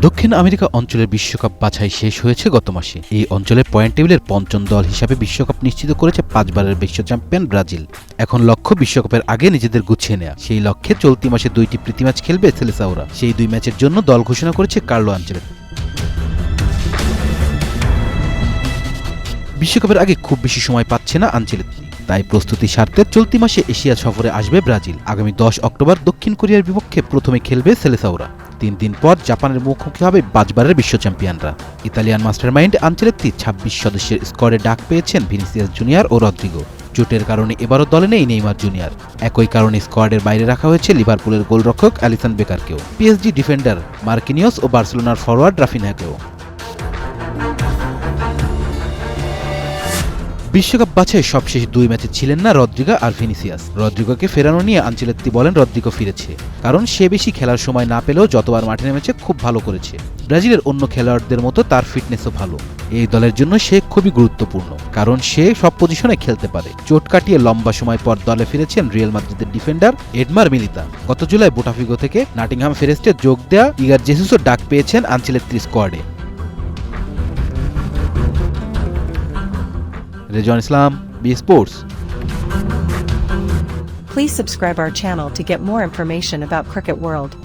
দক্ষিণ আমেরিকা অঞ্চলের বিশ্বকাপ বাছাই শেষ হয়েছে গত মাসে। এই অঞ্চলের পয়েন্ট টেবিলের পঞ্চম দল হিসাবে বিশ্বকাপ নিশ্চিত করেছে 5 বারের বিশ্ব চ্যাম্পিয়ন ব্রাজিল। এখন লক্ষ্য বিশ্বকাপের আগে নিজেদের গুছিয়ে নেয়া। সেই লক্ষ্যে চলতি মাসে 2টি প্রীতি ম্যাচ খেলবে সেলেসাওরা। সেই 2 ম্যাচের জন্য দল ঘোষণা করেছে কার্লো আনচেলত্তি। বিশ্বকাপের আগে খুব বেশি সময় পাচ্ছে না আনচেলত্তি, তাই প্রস্তুতি স্বার্থে চলতি মাসে এশিয়া সফরে আসবে ব্রাজিল। আগামী 10 অক্টোবর দক্ষিণ কোরিয়ার বিপক্ষে প্রথমে খেলবে সেলেসাওরা। 3 দিন পর জাপানের মুখোমুখি হবে 5 বারের বিশ্ব চ্যাম্পিয়নরা। ইতালিয়ান মাস্টারমাইন্ড আনচেলত্তি 26 সদস্যের স্কোয়াডে ডাক পেয়েছেন ভিনিসিয়াস জুনিয়র ও রদ্রিগো। চোটের কারণে এবারও দলে নেই নেইমার জুনিয়র। একই কারণে স্কোয়াডের বাইরে রাখা হয়েছে লিভারপুলের গোলরক্ষক অ্যালিসন বেকারকেও, পিএসজি ডিফেন্ডার মার্কিনিয়স ও বার্সেলোনার ফরোয়ার্ড রাফিনহাকেও। বিশ্বকাপ বাছাই সবশেষ 2 ম্যাচে ছিলেন না রদ্রিগো আর ভিনিসিয়াস। রদ্রিগোকে ফেরানো নিয়ে আনচেলত্তি বলেন, রদ্রিগো ফিরেছে কারণ সে বেশি খেলার সময় না পেলেও যতবার মাঠে নেমেছে খুব ভালো করেছে। ব্রাজিলের অন্য খেলোয়াড়দের মতো তার ফিটনেসও ভালো। এই দলের জন্য সে খুবই গুরুত্বপূর্ণ কারণ সে সব পজিশনে খেলতে পারে। চোট কাটিয়ে লম্বা সময় পর দলে ফিরেছেন রিয়াল মাদ্রিদের ডিফেন্ডার এডমার মিলিতা। গত জুলাই বোটাফিগো থেকে নটিংহাম ফরেস্টে যোগ দেয়া ইগার জেসুসও ডাক পেয়েছেন আনচেলত্তির স্কোয়াডে। Rezwan Islam, B sports. Please subscribe our channel to get more information about Cricket World.